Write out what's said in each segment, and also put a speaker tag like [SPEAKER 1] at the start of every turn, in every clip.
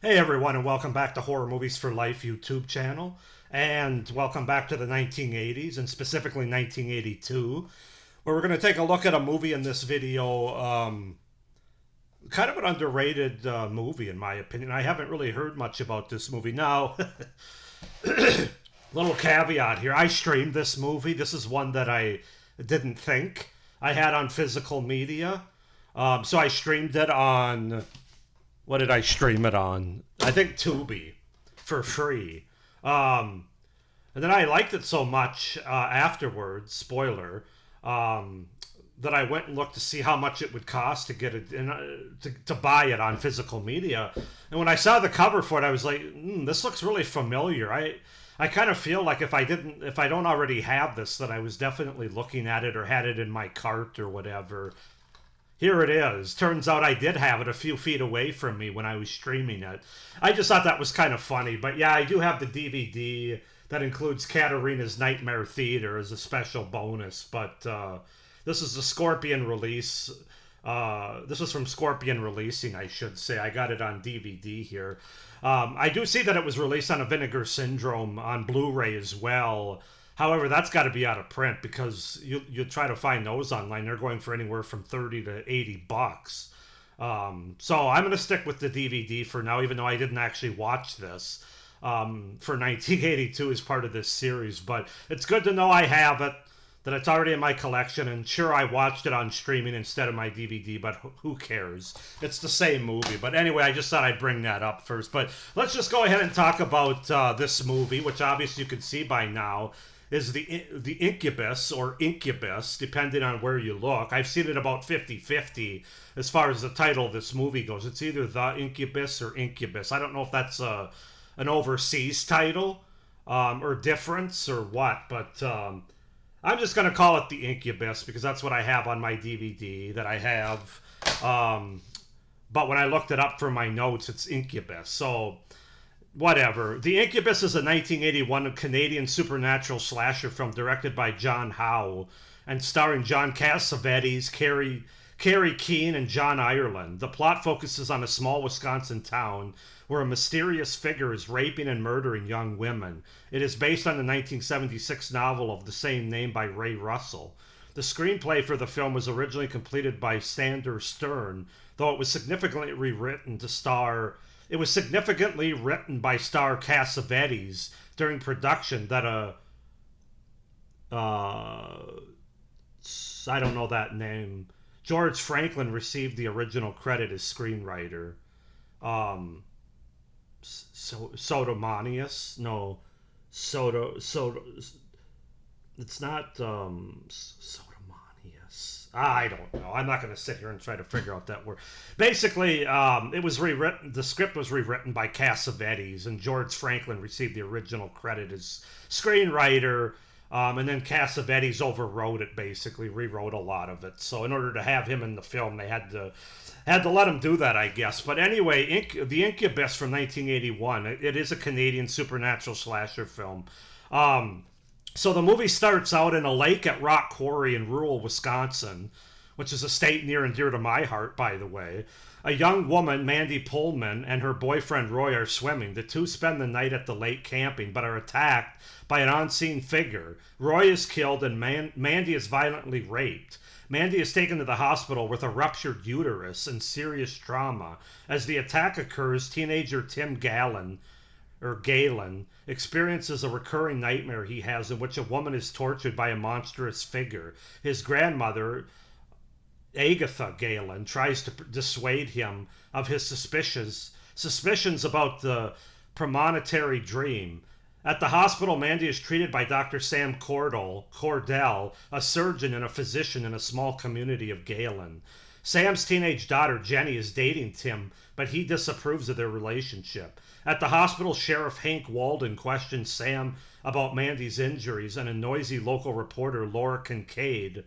[SPEAKER 1] Hey everyone, and welcome back to Horror Movies for Life YouTube channel. And welcome back to the 1980s, and specifically 1982, where we're going to take a look at a movie in this video. Kind of an underrated movie, in my opinion. I haven't really heard much about this movie. Now, little caveat here, I streamed this movie. This is one that I didn't think I had on physical media. So I streamed it on, what did I stream it on? I think Tubi for free. And then I liked it so much afterwards, spoiler, that I went and looked to see how much it would cost to get it to buy it on physical media. And when I saw the cover for it, I was like, this looks really familiar. I kind of feel like if I don't already have this, that I was definitely looking at it or had it in my cart or whatever. Here it is. Turns out I did have it a few feet away from me when I was streaming it. I just thought that was kind of funny. But yeah, I do have the DVD that includes Katarina's Nightmare Theater as a special bonus. But this is the Scorpion release. This was from Scorpion Releasing, I should say. I got it on DVD here. I do see that it was released on a Vinegar Syndrome on Blu-ray as well. However, that's got to be out of print because you try to find those online. They're going for anywhere from 30 to 80 bucks. So I'm going to stick with the DVD for now, even though I didn't actually watch this for 1982 as part of this series. But it's good to know I have it, that it's already in my collection. And sure, I watched it on streaming instead of my DVD, but who cares? It's the same movie. But anyway, I just thought I'd bring that up first. But let's just go ahead and talk about this movie, which obviously you can see by now is the Incubus or Incubus, depending on where you look. I've seen it about 50-50 as far as the title of this movie goes. It's either The Incubus or Incubus. I don't know if that's an overseas title or difference or what, but I'm just going to call it The Incubus because that's what I have on my DVD that I have. But when I looked it up for my notes, it's Incubus. So whatever. The Incubus is a 1981 Canadian supernatural slasher film directed by John Howe and starring John Cassavetes, Carrie Keane, and John Ireland. The plot focuses on a small Wisconsin town where a mysterious figure is raping and murdering young women. It is based on the 1976 novel of the same name by Ray Russell. The screenplay for the film was originally completed by Sander Stern, though it was significantly rewritten to star... It was significantly written by star Cassavetes during production that I don't know that name. George Franklin received the original credit as screenwriter. Sodomanius? No. It's not Sodomanius. I don't know. I'm not going to sit here and try to figure out that word. Basically, it was rewritten. The script was rewritten by Cassavetes, and George Franklin received the original credit as screenwriter. And then Cassavetes overwrote it, basically rewrote a lot of it. So in order to have him in the film, they had to let him do that, I guess. But anyway, The Incubus from 1981. It is a Canadian supernatural slasher film. So the movie starts out in a lake at Rock Quarry in rural Wisconsin, which is a state near and dear to my heart, by the way. A young woman, Mandy Pullman, and her boyfriend Roy are swimming. The two spend the night at the lake camping, but are attacked by an unseen figure. Roy is killed and Mandy is violently raped. Mandy is taken to the hospital with a ruptured uterus and serious trauma. As the attack occurs, teenager Tim Galen experiences a recurring nightmare he has in which a woman is tortured by a monstrous figure. His grandmother, Agatha Galen, tries to dissuade him of his suspicions about the premonitory dream. At the hospital, Mandy is treated by Dr. Sam Cordell, a surgeon and a physician in a small community of Galen. Sam's teenage daughter, Jenny, is dating Tim, but he disapproves of their relationship. At the hospital, Sheriff Hank Walden questions Sam about Mandy's injuries, and a nosy local reporter, Laura Kincaid,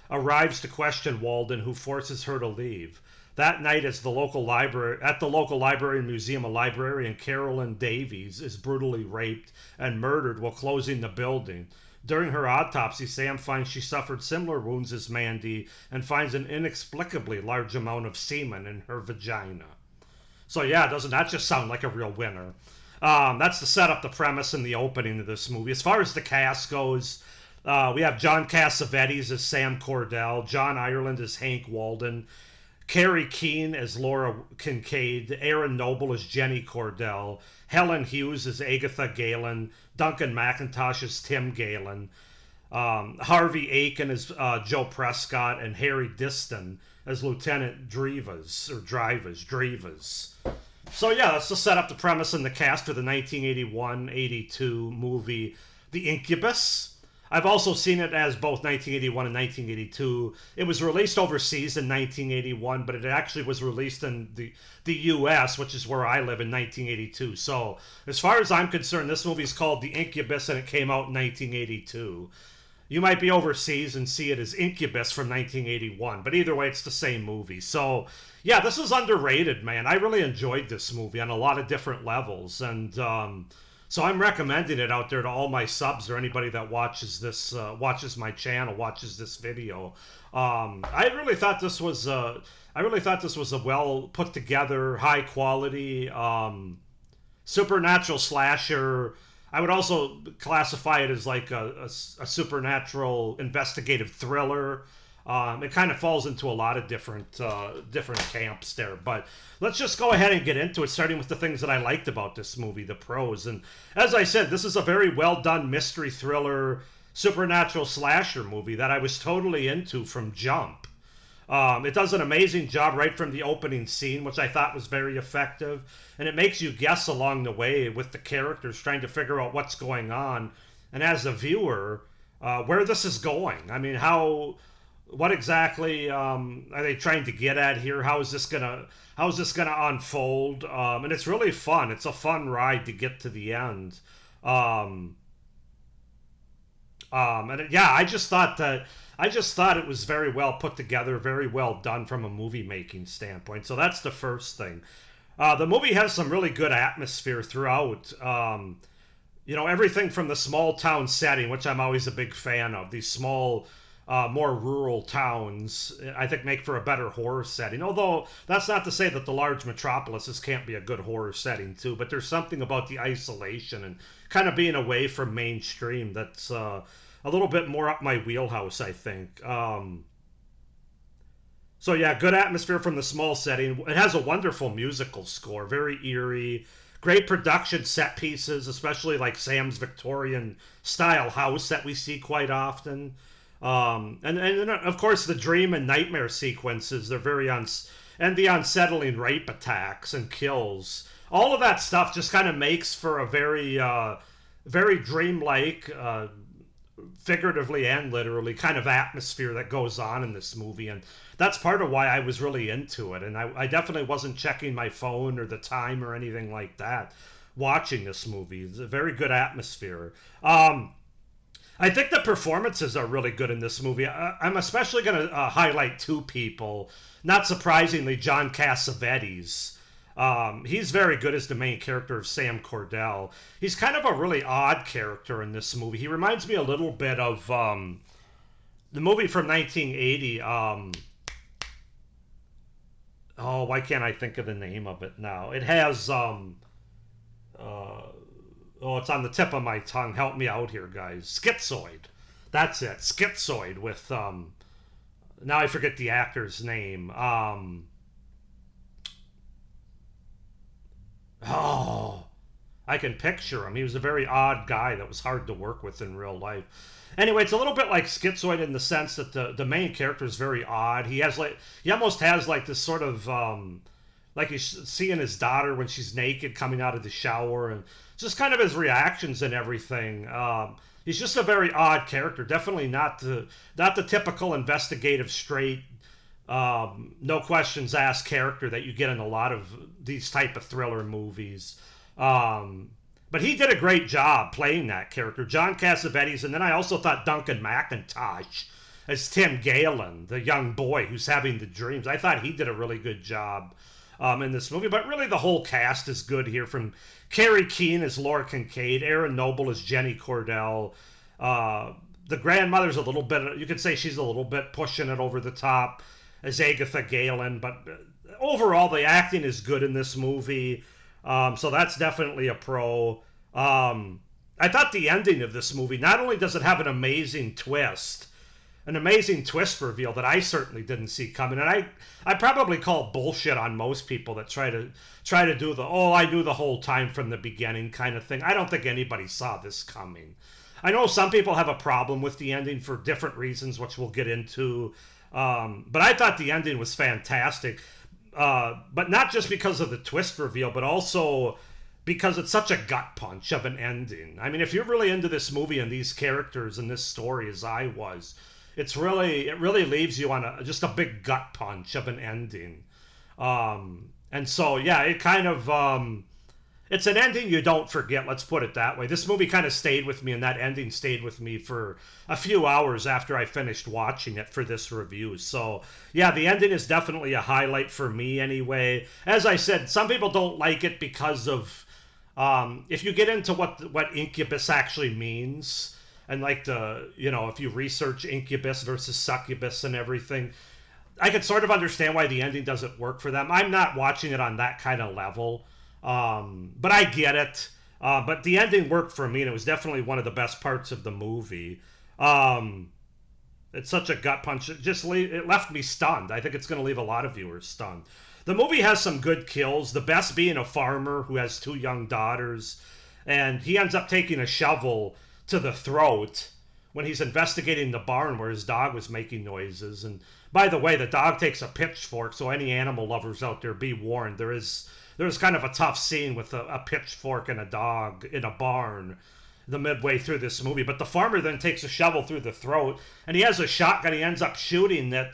[SPEAKER 1] arrives to question Walden, who forces her to leave. That night, at the local library and museum, a librarian, Carolyn Davies, is brutally raped and murdered while closing the building. During her autopsy, Sam finds she suffered similar wounds as Mandy and finds an inexplicably large amount of semen in her vagina. So yeah, doesn't that just sound like a real winner? That's to set up the premise and the opening of this movie. As far as the cast goes, we have John Cassavetes as Sam Cordell, John Ireland as Hank Walden, Carrie Keene as Laura Kincaid, Aaron Noble as Jenny Cordell, Helen Hughes as Agatha Galen, Duncan McIntosh as Tim Galen, Harvey Aiken as Joe Prescott, and Harry Diston as Lieutenant Drivas. So yeah, let's just set up the premise and the cast for the 1981-82 movie, The Incubus. I've also seen it as both 1981 and 1982. It was released overseas in 1981, but it actually was released in the U.S., which is where I live, in 1982. So as far as I'm concerned, this movie is called The Incubus, and it came out in 1982. You might be overseas and see it as Incubus from 1981, but either way, it's the same movie. So yeah, this is underrated, man. I really enjoyed this movie on a lot of different levels, and so I'm recommending it out there to all my subs or anybody that watches this, watches my channel, watches this video. I really thought this was a well put together, high quality supernatural slasher. I would also classify it as like a supernatural investigative thriller. It kind of falls into a lot of different camps there, but let's just go ahead and get into it, starting with the things that I liked about this movie, the pros. And as I said, this is a very well done mystery thriller, supernatural slasher movie that I was totally into from jump. It does an amazing job right from the opening scene, which I thought was very effective, and it makes you guess along the way with the characters trying to figure out what's going on, and as a viewer, where this is going. I mean, what exactly are they trying to get at here? How is this gonna unfold? And it's really fun. It's a fun ride to get to the end. I just thought it was very well put together, very well done from a movie making standpoint. So that's the first thing. The movie has some really good atmosphere throughout. Everything from the small town setting, which I'm always a big fan of. These small, more rural towns, I think, make for a better horror setting. Although that's not to say that the large metropolises can't be a good horror setting too. But there's something about the isolation and kind of being away from mainstream that's a little bit more up my wheelhouse, I think. So yeah, good atmosphere from the small setting. It has a wonderful musical score, very eerie. Great production set pieces, especially like Sam's Victorian style house that we see quite often. And of course the dream and nightmare sequences, they're and the unsettling rape attacks and kills. All of that stuff just kind of makes for a very, very dreamlike, figuratively and literally, kind of atmosphere that goes on in this movie. And that's part of why I was really into it. And I definitely wasn't checking my phone or the time or anything like that watching this movie. It's a very good atmosphere. I think the performances are really good in this movie. I'm especially going to highlight two people. Not surprisingly, John Cassavetes. He's very good as the main character of Sam Cordell. He's kind of a really odd character in this movie. He reminds me a little bit of the movie from 1980. Why can't I think of the name of it now? It has... it's on the tip of my tongue. Help me out here, guys. Schizoid. That's it. Schizoid with... now I forget the actor's name. I can picture him. He was a very odd guy that was hard to work with in real life. Anyway, it's a little bit like Schizoid in the sense that the main character is very odd. He almost has like this sort of like he's seeing his daughter when she's naked coming out of the shower, and just kind of his reactions and everything. He's just a very odd character. Definitely not the typical investigative straight, no questions asked character that you get in a lot of these type of thriller movies. But he did a great job playing that character, John Cassavetes, and then I also thought Duncan McIntosh as Tim Galen, the young boy who's having the dreams. I thought he did a really good job in this movie, but really the whole cast is good here, from Carrie Keene as Laura Kincaid, Aaron Noble as Jenny Cordell, The grandmother's a little bit, you could say she's a little bit pushing it over the top as Agatha Galen, but overall the acting is good in this movie. So that's definitely a pro. I thought the ending of this movie, not only does it have an amazing twist reveal that I certainly didn't see coming, and I probably call bullshit on most people that try to do the I knew the whole time from the beginning kind of thing. I don't think anybody saw this coming. I know some people have a problem with the ending for different reasons, which we'll get into. But I thought the ending was fantastic. But not just because of the twist reveal, but also because it's such a gut punch of an ending. I mean, if you're really into this movie and these characters and this story as I was, it really leaves you on just a big gut punch of an ending. And so, yeah, it kind of, it's an ending you don't forget, let's put it that way. This movie kind of stayed with me, and that ending stayed with me for a few hours after I finished watching it for this review. So, yeah, the ending is definitely a highlight for me anyway. As I said, some people don't like it because of, if you get into what Incubus actually means, and like if you research Incubus versus Succubus and everything, I could sort of understand why the ending doesn't work for them. I'm not watching it on that kind of level. But I get it. But the ending worked for me, and it was definitely one of the best parts of the movie. It's such a gut punch. It left me stunned. I think it's going to leave a lot of viewers stunned. The movie has some good kills, the best being a farmer who has 2 young daughters, and he ends up taking a shovel to the throat when he's investigating the barn where his dog was making noises. And by the way, the dog takes a pitchfork, so any animal lovers out there, be warned. There's kind of a tough scene with a pitchfork and a dog in a barn the midway through this movie. But the farmer then takes a shovel through the throat, and he has a shotgun. He ends up shooting it,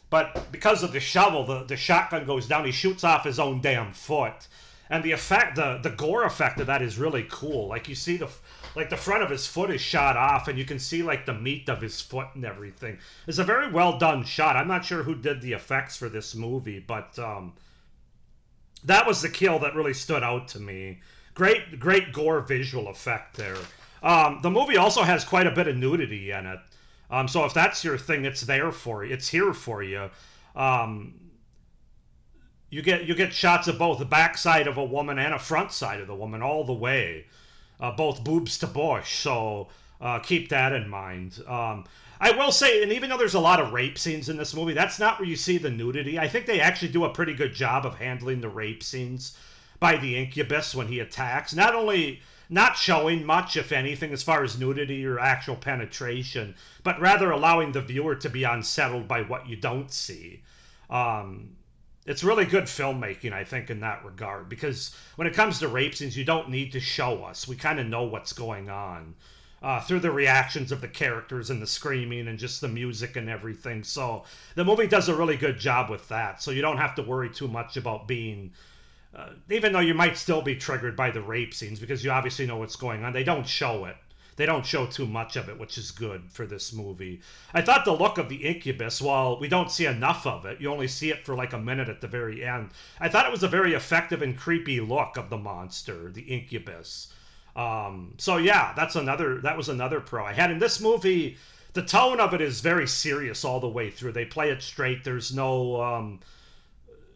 [SPEAKER 1] but because of the shovel, the shotgun goes down. He shoots off his own damn foot. And the effect, the gore effect of that is really cool. Like, you see the front of his foot is shot off, and you can see like the meat of his foot and everything. It's a very well done shot. I'm not sure who did the effects for this movie, but that was the kill that really stood out to me. Great gore visual effect there. The movie also has quite a bit of nudity in it. So if that's your thing, it's there for you. It's here for you. You get shots of both the backside of a woman and a front side of the woman all the way, both boobs to bush. So keep that in mind. I will say, and even though there's a lot of rape scenes in this movie, that's not where you see the nudity. I think they actually do a pretty good job of handling the rape scenes by the Incubus when he attacks. Not only not showing much, if anything, as far as nudity or actual penetration, but rather allowing the viewer to be unsettled by what you don't see. It's really good filmmaking, I think, in that regard, because when it comes to rape scenes, you don't need to show us. We kind of know what's going on through the reactions of the characters and the screaming and just the music and everything. So the movie does a really good job with that. So you don't have to worry too much about being, even though you might still be triggered by the rape scenes, because you obviously know what's going on. They don't show it. They don't show too much of it, which is good for this movie. I thought the look of the Incubus, while we don't see enough of it, you only see it for like a minute at the very end, I thought it was a very effective and creepy look of the monster, the Incubus. So yeah, that was another pro. I had in this movie, the tone of it is very serious all the way through. They play it straight. There's no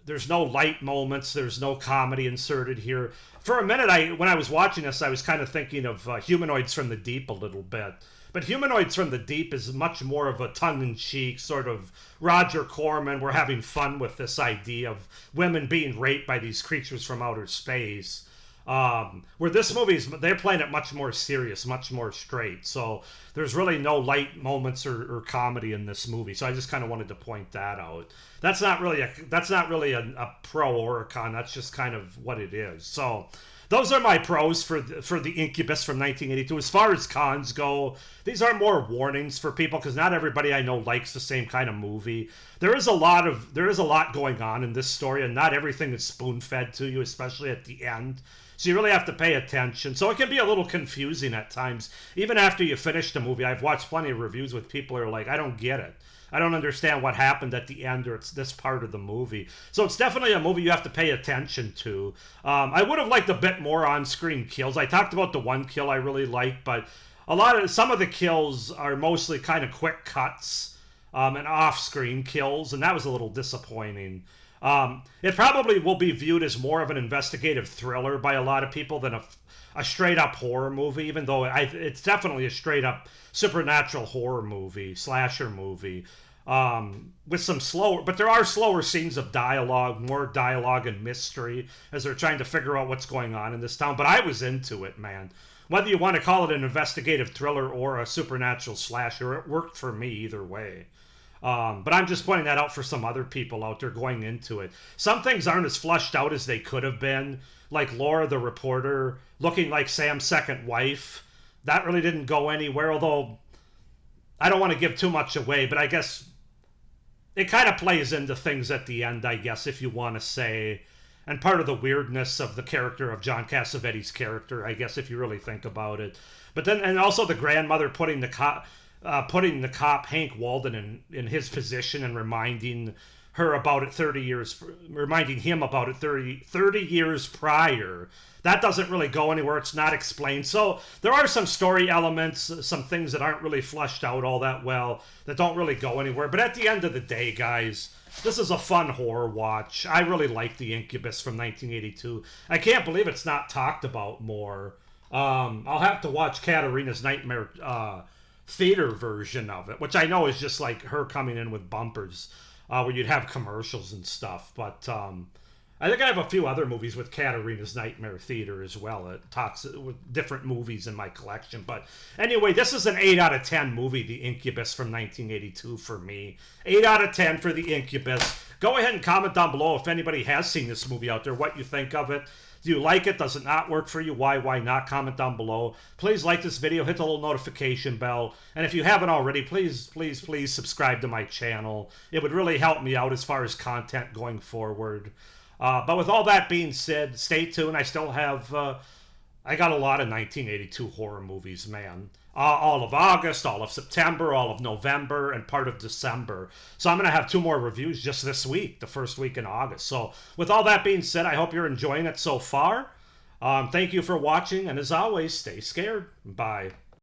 [SPEAKER 1] light moments. There's no comedy inserted here. For a minute, when I was watching this, I was kind of thinking of Humanoids from the Deep a little bit. But Humanoids from the Deep is much more of a tongue-in-cheek sort of Roger Corman. We're having fun with this idea of women being raped by these creatures from outer space. Where this movie they're playing it much more serious, much more straight. So there's really no light moments or comedy in this movie. So I just kind of wanted to point that out. That's not really a pro or a con. That's just kind of what it is. So those are my pros for the Incubus from 1982. As far as cons go, these are more warnings for people, because not everybody I know likes the same kind of movie. There is a lot going on in this story, and not everything is spoon-fed to you, especially at the end. So you really have to pay attention. So it can be a little confusing at times. Even after you finish the movie, I've watched plenty of reviews with people who are like, I don't get it. I don't understand what happened at the end, or it's this part of the movie. So it's definitely a movie you have to pay attention to. I would have liked a bit more on-screen kills. I talked about the one kill I really liked, but some of the kills are mostly kind of quick cuts and off-screen kills, and that was a little disappointing. It probably will be viewed as more of an investigative thriller by a lot of people than a straight-up horror movie, even though it's definitely a straight-up supernatural horror movie, slasher movie, with some slower, but there are slower scenes of dialogue, more dialogue and mystery as they're trying to figure out what's going on in this town. But I was into it, man. Whether you want to call it an investigative thriller or a supernatural slasher, it worked for me either way. But I'm just pointing that out for some other people out there going into it. Some things aren't as fleshed out as they could have been, like Laura the reporter looking like Sam's second wife. That really didn't go anywhere, although I don't want to give too much away, but I guess it kind of plays into things at the end, I guess, if you want to say. And part of the weirdness of the character of John Cassavetes' character, I guess, if you really think about it. But then, and also the grandmother putting the cop Hank Walden in his position and reminding him about it 30 years prior. That doesn't really go anywhere. It's not explained. So there are some story elements, some things that aren't really fleshed out all that well, that don't really go anywhere. But at the end of the day, guys, this is a fun horror watch. I really like the Incubus from 1982. I can't believe it's not talked about more. I'll have to watch Katarina's Nightmare theater version of it, which I know is just like her coming in with bumpers where you'd have commercials and stuff. But I think I have a few other movies with Katarina's Nightmare Theater as well. It talks with different movies in my collection. But anyway, this is an 8 out of 10 movie, The Incubus from 1982 for me. 8 out of 10 for The Incubus. Go ahead and comment down below if anybody has seen this movie out there, what you think of it. Do you like it? Does it not work for you? Why not? Comment down below. Please like this video. Hit the little notification bell. And if you haven't already, please subscribe to my channel. It would really help me out as far as content going forward. But with all that being said, stay tuned. I still have, I got a lot of 1982 horror movies, man. All of August, all of September, all of November, and part of December. So I'm going to have 2 more reviews just this week, the first week in August. So with all that being said, I hope you're enjoying it so far. Thank you for watching, and as always, stay scared. Bye.